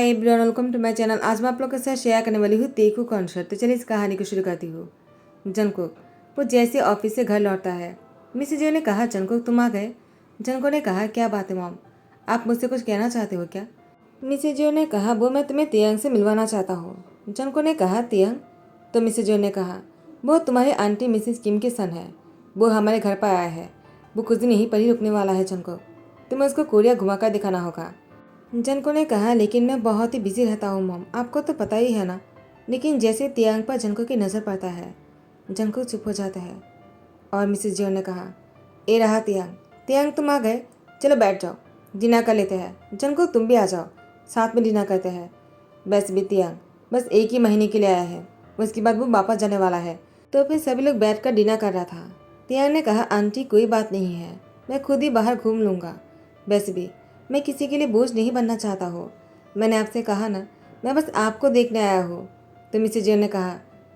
Hi everyone, welcome to my channel. आज मैं आप लोगों के साथ शेयर करने वाली हूँ तेकू कॉन्सर्ट। तो चलिए इस कहानी को शुरू करती हूँ। जंगकुक वो जैसे ऑफिस से घर लौटता है। मिस जो ने कहा, जंगकुक तुम आ गए। जंगकुक ने कहा, क्या बात है मॉम, आप मुझसे कुछ कहना चाहते हो क्या? मिस जो ने कहा, वो मैं तुम्हें तियांग से मिलवाना चाहता हूँ। जंगकुक ने कहा, तियांग? तो मिस जो ने कहा, वो तुम्हारी आंटी मिसेस किम के सन है। वो हमारे घर पर आया है। वो कुछ दिन यहीं पर ही रुकने वाला है। जंगकुक, तुम्हें उसको कोरिया घुमाकर दिखाना होगा। जनको ने कहा, लेकिन मैं बहुत ही बिजी रहता हूँ मॉम, आपको तो पता ही है ना। लेकिन जैसे तियांग पर जनको की नज़र पड़ता है, जनको चुप हो जाता है। और मिसेस जियो ने कहा, ए रहा तियांग। तियांग तुम आ गए, चलो बैठ जाओ, डिनर कर लेते हैं। जनको तुम भी आ जाओ, साथ में डिनर करते हैं। बस भी तियांग बस 1 ही महीने के लिए आया है, उसके बाद वो वापस जाने वाला है। तो फिर सभी लोग बैठ कर डिनर कर रहा था। तियांग ने कहा, आंटी कोई बात नहीं है, मैं खुद ही बाहर घूम लूँगा। वैसे भी मैं किसी के लिए बोझ नहीं बनना चाहता हूँ। मैंने आपसे कहा ना, मैं बस आपको देखने आया हूँ। तो मिसेज जियो ने कहा,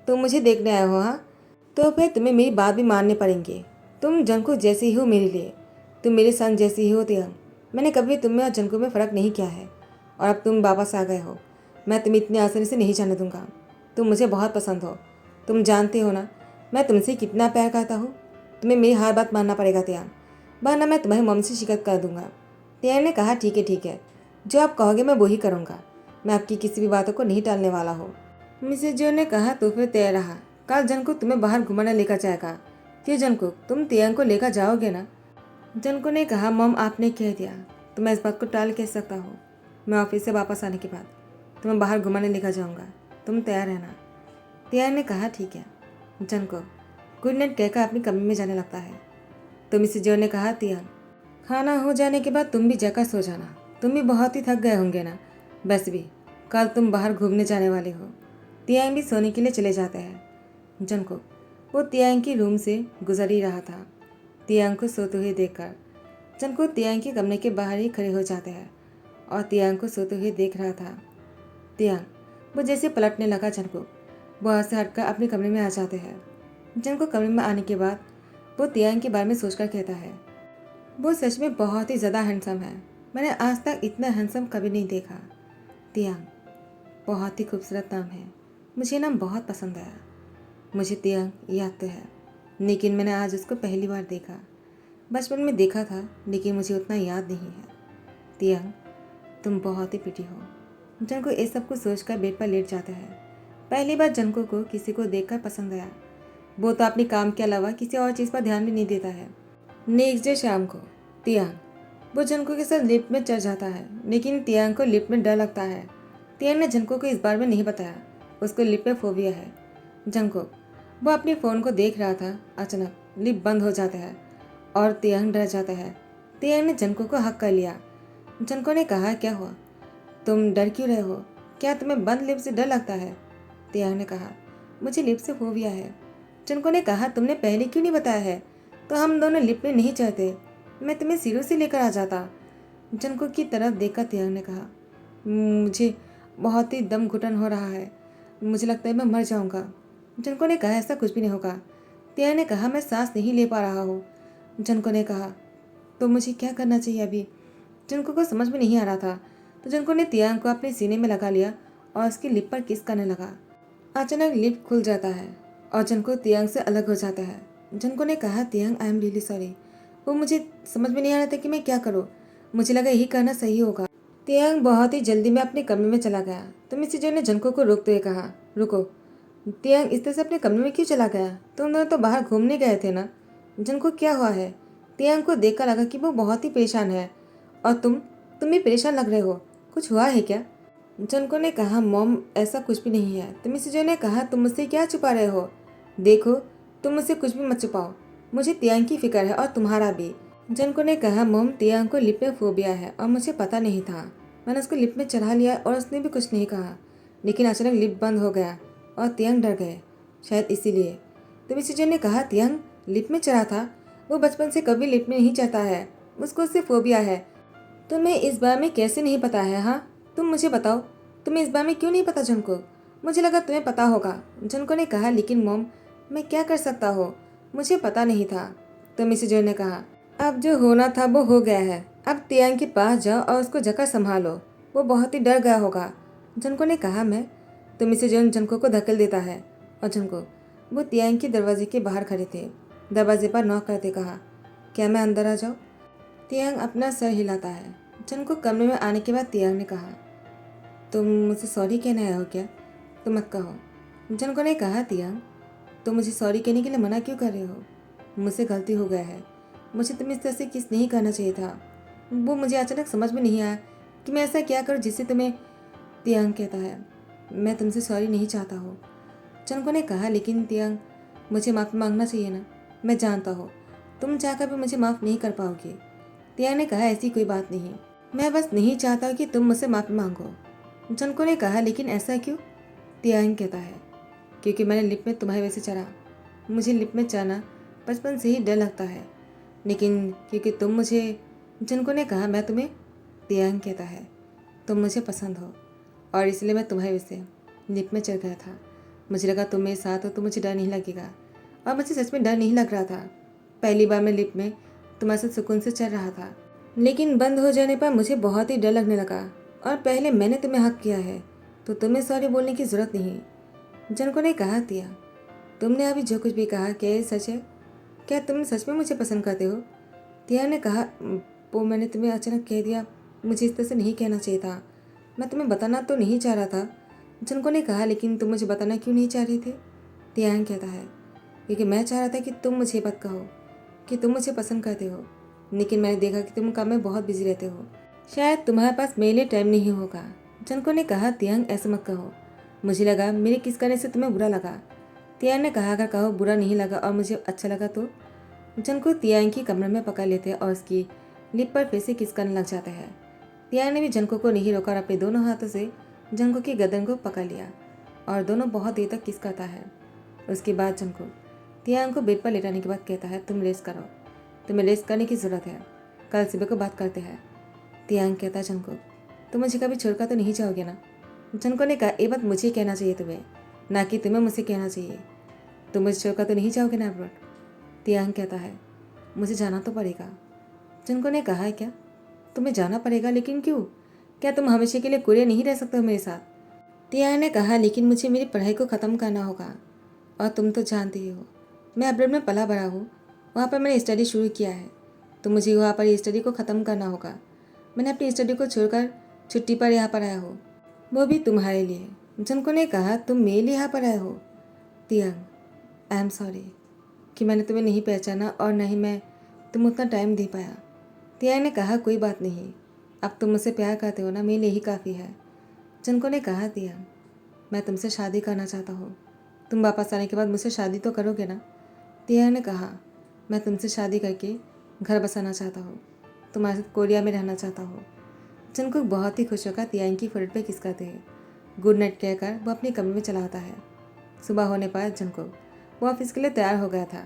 तुम मुझे देखने आए हो? हाँ, तो फिर तुम्हें मेरी बात भी मानने पड़ेंगे। तुम जंको जैसी ही हो मेरे लिए, तुम मेरे सन जैसी ही हो तियांग। मैंने कभी तुम में और जंको में फ़र्क नहीं किया है, और अब तुम वापस आ गए हो। मैं तुम्हें इतनी आसानी से नहीं जाने दूंगा। तुम मुझे बहुत पसंद हो, तुम जानते हो ना मैं तुमसे कितना प्यार करता हूँ। तुम्हें मेरी हर बात मानना पड़ेगा तियांग, वरना मैं तुम्हारी मम्मी से शिकायत कर दूंगा। तियांग ने कहा, ठीक है, जो आप कहोगे मैं वही करूँगा। मैं आपकी किसी भी बातों को नहीं टालने वाला हूँ। मिसेज जो ने कहा, तो फिर तय रहा, कल जनको तुम्हें बाहर घुमाने लेकर जाएगा। फिर जनको तुम तियांग को लेकर जाओगे ना? जनको ने कहा, मॉम आपने कह दिया तो मैं इस बात को टाल कैसे सकता हूँ। मैं ऑफिस से वापस आने के बाद तुम्हें बाहर घुमाने लेकर जाऊँगा, तुम तैयार रहना। तियांग ने कहा, ठीक है। जनको गुड नाइट कहकर अपनी कमरे में जाने लगता है। तो मिसेज जो ने कहा, तियांग खाना हो जाने के बाद तुम भी जाकर सो जाना, तुम भी बहुत ही थक गए होंगे ना। बस भी कल तुम बाहर घूमने जाने वाले हो। तियांग भी सोने के लिए चले जाते हैं। जनको वो तियांग की रूम से गुजर ही रहा था। तियांग को सोते हुए देखकर जनको तियांग के कमरे के बाहर ही खड़े हो जाते हैं और तियांग को सोते हुए देख रहा था। तियांग वो जैसे पलटने लगा, जनको वहाँ से हटकर अपने कमरे में आ जाते हैं। जनको कमरे में आने के बाद वो तियांग के बारे में सोचकर कहता है, वो सच में बहुत ही ज़्यादा हैंडसम है। मैंने आज तक इतना हैंडसम कभी नहीं देखा। तियांग बहुत ही खूबसूरत नाम है, मुझे नाम बहुत पसंद आया। मुझे तियांग याद तो है, लेकिन मैंने आज उसको पहली बार देखा। बचपन में देखा था, लेकिन मुझे उतना याद नहीं है। तियांग तुम बहुत ही प्रिटी हो। जनको इस सब को सोचकर बेड पर लेट जाता है। पहली बार जनको को किसी को देखकर पसंद आया। वो तो अपने काम के अलावा किसी और चीज़ पर ध्यान भी नहीं देता है। नेक्स्ट डे शाम को तियांग वो जनको के साथ लिफ्ट में चढ़ जाता है, लेकिन तियांग को लिफ्ट में डर लगता है। तियांग ने जनको को इस बारे में नहीं बताया, उसको लिफ्ट में फोबिया है। जनको वो अपने फ़ोन को देख रहा था, अचानक लिफ्ट बंद हो जाता है और तियांग डर जाता है। तियांग ने जनको को हक कर लिया। जनको ने कहा, क्या हुआ, तुम डर क्यों रहे हो? क्या तुम्हें बंद लिफ्ट से डर लगता है? तियांग ने कहा, मुझे लिफ्ट से फोबिया है। जनको ने कहा, तुमने पहले क्यों नहीं बताया है, तो हम दोनों लिफ्ट में नहीं चढ़ते, मैं तुम्हें सीढ़ियों से लेकर आ जाता। जनको की तरफ देखकर तियांग ने कहा, मुझे बहुत ही दम घुटन हो रहा है, मुझे लगता है मैं मर जाऊंगा। जनको ने कहा, ऐसा कुछ भी नहीं होगा। तियांग ने कहा, मैं सांस नहीं ले पा रहा हूँ। जनको ने कहा, तो मुझे क्या करना चाहिए अभी? जनको को समझ में नहीं आ रहा था, तो जनको ने तियांग को अपने सीने में लगा लिया और उसकी लिप पर किस करने लगा। अचानक लिप खुल जाता है और जनको तियांग से अलग हो जाता है। जनको ने कहा, तियांग आई एम रियली सॉरी, वो मुझे समझ में नहीं आ रहा था कि मैं क्या करूँ, मुझे लगा यही करना सही होगा। तियांग बहुत ही जल्दी में अपने कमरे में चला गया। तो मिसेज जो ने जनको को रोकते हुए कहा, रुको। तियांग इस तरह से अपने कमरे में क्यों चला गया? तुम दोनों तो बाहर घूमने गए थे ना। जनको क्या हुआ है? तियांग को देखकर लगा कि वो बहुत ही परेशान है, और तुम भी परेशान लग रहे हो, कुछ हुआ है क्या? जनको ने कहा, मॉम ऐसा कुछ भी नहीं है। तो मिसेज जो ने कहा, तुम मुझसे क्या छुपा रहे हो? देखो तुम मुझसे कुछ भी मत छुपाओ, मुझे तियांग की फिक्र है और तुम्हारा भी। जनको ने कहा, मॉम तियांग को लिप में फोबिया है और मुझे पता नहीं था, मैंने उसको लिप में चढ़ा लिया और उसने भी कुछ नहीं कहा, लेकिन अचानक लिप बंद हो गया और तियांग डर गए, शायद इसीलिए। तो मिसेज ने कहा, तियांग लिप में चढ़ा था? वो बचपन से कभी लिप में नहीं चढ़ता है, उसको उससे फोबिया है। तुम्हें इस बारे में कैसे नहीं पता है? हाँ तुम मुझे बताओ, तुम्हें इस बारे में क्यों नहीं पता जनको? मुझे लगा तुम्हें पता होगा। जनको ने कहा, लेकिन मॉम मैं क्या कर सकता हूँ, मुझे पता नहीं था। तो मिसेज ने कहा, अब जो होना था वो हो गया है, अब तियांग के पास जाओ और उसको जगह संभालो। वो बहुत ही डर गया होगा। जनको ने कहा मैं। तो मिसेज जोन जनको को धकेल देता है और जनको वो तियांग के दरवाजे के बाहर खड़े थे। दरवाजे पर नॉक करते कहा, क्या मैं अंदर आ जाऊँ? तियांग अपना सर हिलाता है। जनको कमरे में आने के बाद तियांग ने कहा, तुम मुझसे सॉरी कहने आए हो क्या? तो मत कहो। जनको ने कहा, तियांग तुम मुझे सॉरी कहने के लिए मना क्यों कर रहे हो? मुझसे गलती हो गया है। मुझे तुम इस तरह से किस नहीं करना चाहिए था। वो मुझे अचानक समझ में नहीं आया कि मैं ऐसा क्या करूं जिससे तुम्हें। तियांग कहता है, मैं तुमसे सॉरी नहीं चाहता हूँ। जनको ने कहा, लेकिन तियांग मुझे माफ़ी मांगना चाहिए ना। मैं जानता हूँ तुम चाहकर भी मुझे माफ़ नहीं कर पाओगे। तियांग ने कहा, ऐसी कोई बात नहीं, मैं बस नहीं चाहता कि तुम मुझसे माफ़ी मांगो। जनको ने कहा, लेकिन ऐसा क्यों? तियांग कहता है, क्योंकि मैंने लिफ्ट में तुम्हारी वजह से चढ़ा। मुझे लिफ्ट में चढ़ना बचपन से ही डर लगता है, लेकिन क्योंकि तुम मुझे। जनको ने कहा, मैं तुम्हें। तियांग कहता है, तुम मुझे पसंद हो और इसलिए मैं तुम्हारी वजह से लिफ्ट में चढ़ गया था। मुझे लगा तुम मेरे साथ हो तो मुझे डर नहीं लगेगा, और मुझे सच में डर नहीं लग रहा था। पहली बार मैं लिफ्ट में तुम्हारे साथ सुकून से चढ़ रहा था, लेकिन बंद हो जाने पर मुझे बहुत ही डर लगने लगा। और पहले मैंने तुम्हें हक किया है तो तुम्हें सॉरी बोलने की ज़रूरत नहीं। जनको ने कहा, तिया तुमने अभी जो कुछ भी कहा क्या ये सच है? क्या तुम सच में मुझे पसंद करते हो? तिया ने कहा, वो मैंने तुम्हें अचानक कह दिया, मुझे इस तरह से नहीं कहना चाहिए था। मैं तुम्हें बताना तो नहीं चाह रहा था। जनको ने कहा, लेकिन तुम मुझे बताना क्यों नहीं चाह रहे थे? तियांग कहता है, क्योंकि मैं चाह रहा था कि तुम मुझे मत कहो कि तुम मुझे पसंद करते हो, लेकिन मैंने देखा कि तुम काम में बहुत बिजी रहते हो, शायद तुम्हारे पास मेरे लिए टाइम नहीं होगा। जनको ने कहा, तियांग ऐसा मत कहो, मुझे लगा मेरे किस करने से तुम्हें बुरा लगा। तियांग ने कहा, अगर कहो बुरा नहीं लगा और मुझे अच्छा लगा तो। जनको तियांग की कमरे में पकड़ लेते और उसकी लिप पर फिर से किस करने लग जाता है। तियांग ने भी जनको को नहीं रोका और अपने दोनों हाथों से जनको की गर्दन को पकड़ लिया और दोनों बहुत देर तक किस करता है। उसके बाद जनको तियांग को बेड पर लेटाने के बाद कहता है, तुम रेस्ट करो, तुम्हें रेस्ट करने की ज़रूरत है, कल सुबह को बात करते हैं। तियांग कहता है, जनको तुम मुझे कभी छोड़कर तो नहीं जाओगे ना? जनको ने कहा, ये बात मुझे कहना चाहिए तुम्हें, ना कि तुम्हें मुझसे कहना चाहिए। तुम मुझे छोड़कर तो नहीं जाओगे ना अब्रॉड? तियांग कहता है, मुझे जाना तो पड़ेगा। जनको ने कहा, क्या तुम्हें जाना पड़ेगा? लेकिन क्यों? क्या तुम हमेशा के लिए कोरिया नहीं रह सकते हो मेरे साथ? तियांग ने कहा, लेकिन मुझे मेरी पढ़ाई को ख़त्म करना होगा, और तुम तो जानती ही हो मैं अब्रॉड में पला बड़ा हूँ, वहाँ पर मैंने स्टडी शुरू किया है, तो मुझे वहाँ पर स्टडी को ख़त्म करना होगा। मैंने अपनी स्टडी को छोड़कर छुट्टी पर यहाँ पर आया हूँ, वो भी तुम्हारे लिए। जनको ने कहा, तुम मेरे लिए यहाँ पर आए हो? तियांग, आई एम सॉरी कि मैंने तुम्हें नहीं पहचाना और न ही मैं तुम उतना टाइम दे पाया। तियांग ने कहा, कोई बात नहीं, अब तुम मुझसे प्यार करते हो ना, मेरे लिए ही काफ़ी है। जनको ने कहा, तियांग मैं तुमसे शादी करना चाहता हूँ, तुम वापस आने के बाद मुझसे शादी तो करोगे ना? तियांग ने कहा, मैं तुमसे शादी करके घर बसाना चाहता हूँ, तुम्हारे साथ कोरिया में रहना चाहता हूँ। जनको बहुत ही खुश होकर तियांग की फोrehead पे किस करते हैं। गुड नाइट कहकर वो अपने कमरे में चला आता है। सुबह होने पर जनको वो ऑफिस के लिए तैयार हो गया था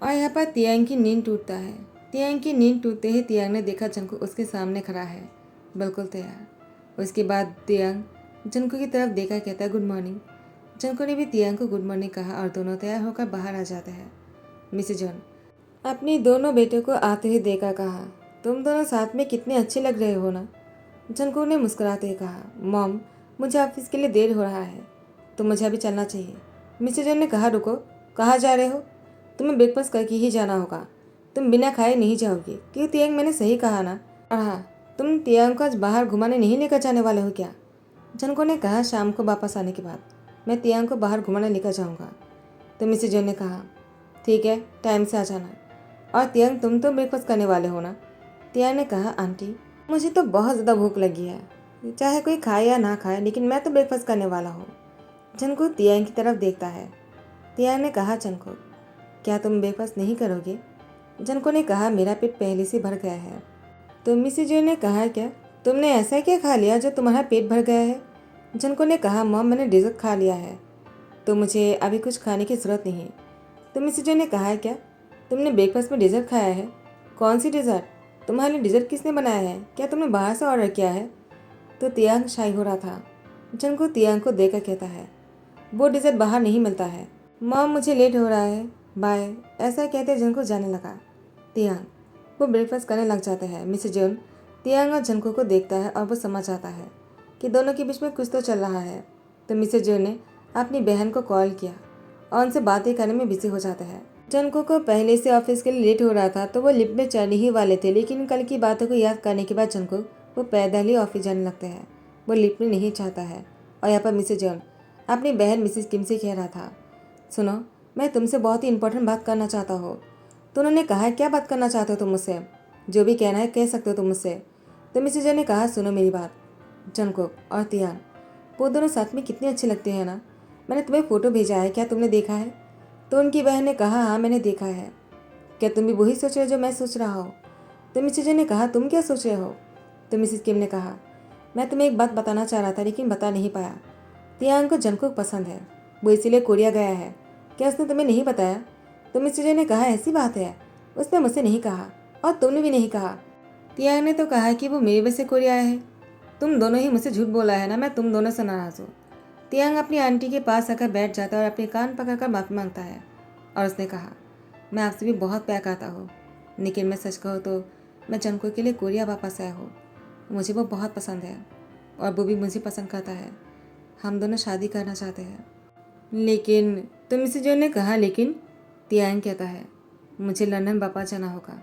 और यहाँ पर तियांग की नींद टूटता है। तियांग की नींद टूटते ही तियांग ने देखा जनको उसके सामने खड़ा है, बिल्कुल तैयार। उसके बाद तियांग जनको की तरफ देखा, कहता है, गुड मॉर्निंग। जनको ने भी तियांग को गुड मॉर्निंग कहा और दोनों तैयार होकर बाहर आ जाते हैं। मिसेज जॉन अपनी दोनों बेटों को आते ही देखा, कहा, तुम दोनों साथ में कितने अच्छे लग रहे हो ना? जनको ने मुस्कुराते हुए कहा, मॉम मुझे ऑफिस के लिए देर हो रहा है तो मुझे अभी चलना चाहिए। मिसेज जॉन ने कहा, रुको, कहाँ जा रहे हो? तुम्हें ब्रेकफास्ट करके ही जाना होगा, तुम बिना खाए नहीं जाओगे। क्यों तियांग, मैंने सही कहा ना? और हाँ, तुम तियांग को आज बाहर घुमाने नहीं लेकर जाने वाले हो क्या? जनको ने कहा, शाम को वापस आने के बाद मैं तियांग को बाहर घुमाने लेकर जाऊँगा। तो मिसेज जॉन ने कहा, ठीक है, टाइम से आ जाना। और तियांग तुम तो ब्रेकफास्ट करने वाले हो ना? तियांग ने कहा, आंटी मुझे तो बहुत ज़्यादा भूख लगी है, चाहे कोई खाए या ना खाए, लेकिन मैं तो ब्रेकफास्ट करने वाला हूँ। जनको तियांग की तरफ देखता है। तियांग ने कहा, जनको क्या तुम ब्रेकफास्ट नहीं करोगे? जनको ने कहा, मेरा पेट पहले से भर गया है। तो मिसेज जॉन ने कहा, क्या तुमने ऐसा क्या खा लिया जो तुम्हारा पेट भर गया है? जनको ने कहा, मॉम मैंने डिज़र्ट खा लिया है तो मुझे अभी कुछ खाने की ज़रूरत नहीं। तो मिसेज जॉन ने कहा, क्या तुमने ब्रेकफास्ट में डिज़र्ट खाया है? कौन सी डिज़र्ट? तुम्हारे लिए डिज़र्ट किसने बनाया है? क्या तुमने बाहर से ऑर्डर किया है? तो तियांग शाई हो रहा था। जनको तियांग को देखकर कहता है, वो डिज़र्ट बाहर नहीं मिलता है। मॉम मुझे लेट हो रहा है, बाय। ऐसा कहते जनको जाने लगा। तियांग वो ब्रेकफास्ट करने लग जाते हैं। मिसेज जॉन तियांग और जनको को देखता है और वो समझ आता है कि दोनों के बीच में कुछ तो चल रहा है। तो मिसेज जो ने अपनी बहन को कॉल किया और उनसे बातें करने में बिजी हो जाता है। जनको को पहले से ऑफिस के लिए लेट हो रहा था तो वो लिफ्ट में चढ़ने ही वाले थे, लेकिन कल की बातों को याद करने के बाद जनको वो पैदल ही ऑफिस जाने लगते हैं। वो लिफ्ट में नहीं चाहता है। और यहाँ पर मिसेज जॉन अपनी बहन मिसेज किम से कह रहा था, सुनो, मैं तुमसे बहुत ही इंपॉर्टेंट बात करना चाहता हूँ। तो उन्होंने कहा, क्या बात करना चाहते हो तुम मुझसे? जो भी कहना है कह सकते हो तुम मुझसे। तो मिसेज जॉन ने कहा, सुनो मेरी बात, जंगकोक और तियान वो दोनों साथ में कितने अच्छे लगते हैं ना। मैंने तुम्हें फ़ोटो भेजा है, क्या तुमने देखा है? तो उनकी बहन ने कहा, हाँ मैंने देखा है। क्या तुम भी वही सोच रहे हो जो मैं सोच रहा हूँ? तो मिसेज ने कहा, तुम क्या सोच रहे हो? तो मिसेज किम ने कहा, मैं तुम्हें एक बात बताना चाह रहा था लेकिन बता नहीं पाया। तियांग को जंगकुक पसंद है, वो इसीलिए कोरिया गया है। क्या उसने तुम्हें नहीं बताया? तो मिसेज ने कहा, ऐसी बात है, उसने मुझसे नहीं कहा और तुमने भी नहीं कहा। तियांग ने तो कहा कि वो मेरी वजह से कोरिया आया है। तुम दोनों ही मुझसे झूठ बोला है ना, मैं तुम दोनों से नाराज हूँ। तियांग अपनी आंटी के पास आकर बैठ जाता है और अपने कान पकड़कर माफ़ी मांगता है और उसने कहा, मैं आपसे भी बहुत प्यार करता हूँ, लेकिन मैं सच कहूँ तो मैं जंको के लिए कोरिया वापस आया हूँ। मुझे वो बहुत पसंद है और वो भी मुझे पसंद करता है। हम दोनों शादी करना चाहते हैं। लेकिन तो मिसेज जो ने कहा, लेकिन तियांग कहता है, मुझे लंदन वापस जाना होगा।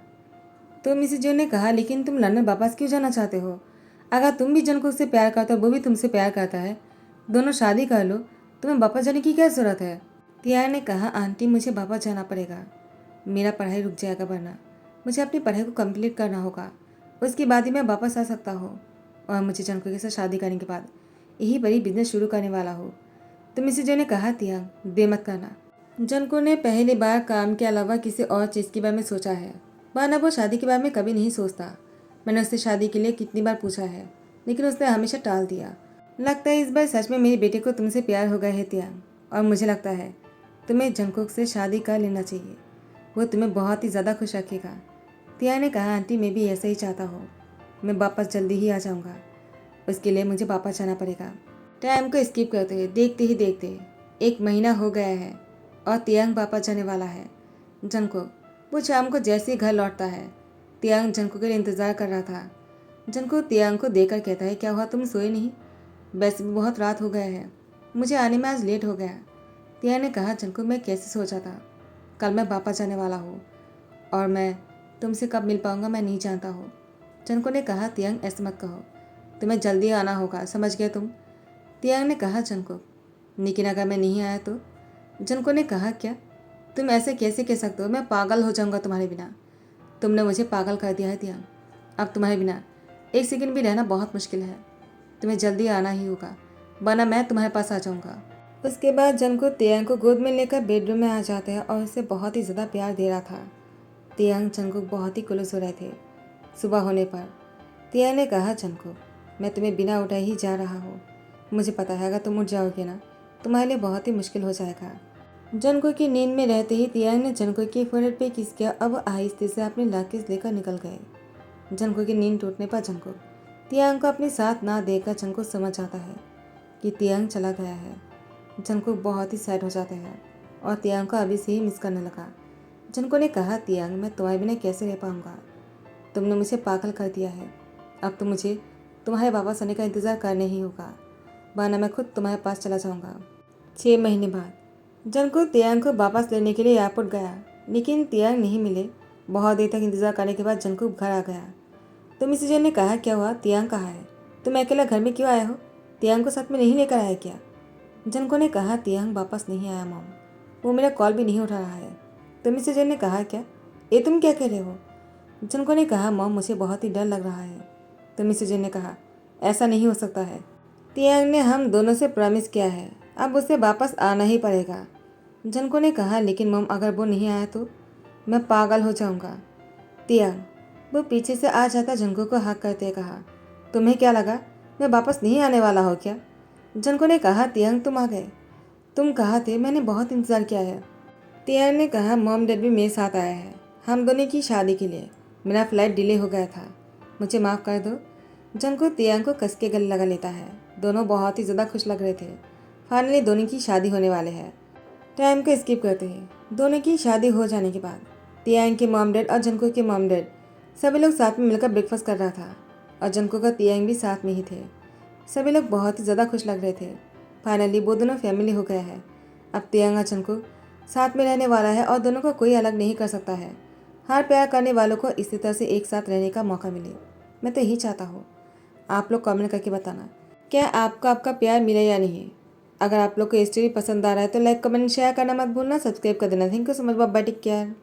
तो मिसेज जो ने कहा, लेकिन तुम लंदन वापस क्यों जाना चाहते हो? अगर तुम भी जंको से प्यार करते हो, वो भी तुमसे प्यार करता है, दोनों शादी कर लो, तुम्हें वापस जाने की क्या ज़रूरत है? तियान ने कहा, आंटी मुझे वापस जाना पड़ेगा, मेरा पढ़ाई रुक जाएगा, वरना मुझे अपनी पढ़ाई को कंप्लीट करना होगा, उसके बाद ही मैं वापस आ सकता हूँ। और मुझे जंको के साथ शादी करने के बाद यही बड़ी बिजनेस शुरू करने वाला हूँ। तो मिसेज जो ने कहा, तियांग दे मत करना। जंको ने पहली बार काम के अलावा किसी और चीज़ के बारे में सोचा है, वरना वो शादी के बारे में कभी नहीं सोचता। मैंने उससे शादी के लिए कितनी बार पूछा है, लेकिन उसने हमेशा टाल दिया। लगता है इस बार सच में मेरे बेटे को तुमसे प्यार हो गया है तियांग, और मुझे लगता है तुम्हें जंकोक से शादी कर लेना चाहिए, वो तुम्हें बहुत ही ज़्यादा खुश रखेगा। तियांग ने कहा, आंटी मैं भी ऐसा ही चाहता हूँ, मैं वापस जल्दी ही आ जाऊँगा, उसके लिए मुझे वापस जाना पड़ेगा। टाइम को स्किप करते हुए देखते ही देखते 1 महीना हो गया है और तियांग वापस जाने वाला है। जंकोक वो शाम को जैसे ही घर लौटता है, तियांग जंकोक के लिए इंतज़ार कर रहा था। जंकोक तियांग को देखकर कहता है, क्या हुआ, तुम सोए नहीं? वैसे भी बहुत रात हो गया है, मुझे आने में आज लेट हो गया। तियांग ने कहा, जंको मैं कैसे सोचा था, कल मैं वापस जाने वाला हूँ और मैं तुमसे कब मिल पाऊँगा मैं नहीं जानता हूँ। जंको ने कहा, तियांग ऐसे मत कहो, तुम्हें जल्दी आना होगा, समझ गए तुम? तियांग ने कहा, जंको लेकिन अगर मैं नहीं आया तो? जंको ने कहा, क्या तुम ऐसे कैसे कह सकते हो, मैं पागल हो जाऊँगा तुम्हारे बिना। तुमने मुझे पागल कर दिया है तियांग, अब तुम्हारे बिना 1 सेकंड भी रहना बहुत मुश्किल है। तुम्हें जल्दी आना ही होगा, वरना मैं तुम्हारे पास आ जाऊंगा। उसके बाद जंको तियांग को गोद में लेकर बेडरूम में आ जाते हैं और उसे बहुत ही ज़्यादा प्यार दे रहा था। तियांग जंको बहुत ही क्लोज हो रहे थे। सुबह होने पर तियांग ने कहा, जंको मैं तुम्हें बिना उठाए ही जा रहा हूँ, मुझे पता है अगर तुम उठ जाओगे ना तुम्हारे लिए बहुत ही मुश्किल हो जाएगा। जंको की नींद में रहते ही तियांग ने जंको के फोrehead पे किस किया। अब आहिस्ते से अपने लाकेज लेकर निकल गए। जंको की नींद टूटने पर जंको तियांग को अपने साथ ना देकर जंको समझ जाता है कि तियांग चला गया है। जंको बहुत ही सैड हो जाता है और तियांग को अभी से ही मिस करने लगा। जंको ने कहा, तियांग मैं तुम्हारे बिना कैसे रह पाऊँगा, तुमने मुझे पागल कर दिया है, अब तो मुझे तुम्हारे वापस आने का इंतज़ार करने ही होगा, वरना मैं खुद तुम्हारे पास चला जाऊँगा। 6 महीने बाद जंको तियांग को वापस लेने के लिए एयरपोर्ट गया, लेकिन तियांग नहीं मिले। बहुत देर तक इंतज़ार करने के बाद जंको घर आ गया। तो मिसेज ने कहा, क्या हुआ, तियांग कहाँ है, तुम अकेला घर में क्यों आए हो, तियांग को साथ में नहीं लेकर आया क्या? जंको ने कहा, तियांग वापस नहीं आया मॉम, वो मेरा कॉल भी नहीं उठा रहा है। तो मिसेज ने कहा, क्या ये तुम क्या कह रहे हो? जंको ने कहा, मॉम मुझे बहुत ही डर लग रहा है। तो मिसेज ने कहा, ऐसा नहीं हो सकता है, तियांग ने हम दोनों से प्रॉमिस किया है, अब उसे वापस आना ही पड़ेगा। जंको ने कहा, लेकिन मॉम अगर वो नहीं आया तो मैं पागल हो जाऊँगा। तियांग वो पीछे से आ जाता जंको को हक करते कहा, तुम्हें क्या लगा मैं वापस नहीं आने वाला हो क्या? जंको ने कहा, तियांग तुम आ गए, तुम कहाँ थे, मैंने बहुत इंतज़ार किया है। तियांग ने कहा, मॉम डैड भी मेरे साथ आया है, हम दोनों की शादी के लिए, मेरा फ्लाइट डिले हो गया था, मुझे माफ़ कर दो। जंको तियांग को कस के गले लगा लेता है। दोनों बहुत ही ज़्यादा खुश लग रहे थे। फाइनली दोनों की शादी होने वाले हैं। टाइम को स्किप करते हैं। दोनों की शादी हो जाने के बाद तियांग के मॉम डैड और जंको के मॉम डैड सभी लोग साथ में मिलकर ब्रेकफास्ट कर रहा था और जंको का तियांग भी साथ में ही थे। सभी लोग बहुत ही ज़्यादा खुश लग रहे थे। फाइनली वो दोनों फैमिली हो गया है। अब तियांगा जंगकुक साथ में रहने वाला है और दोनों को कोई अलग नहीं कर सकता है। हर प्यार करने वालों को इसी तरह से एक साथ रहने का मौका मिले। मैं तो यही चाहता हूँ। आप लोग कमेंट करके बताना क्या आपको आपका प्यार मिला या नहीं। अगर आप लोग को ये स्टोरी पसंद आ रहा है तो लाइक कमेंट शेयर करना मत भूलना, सब्सक्राइब कर देना। Thank you so much, bye bye, take care.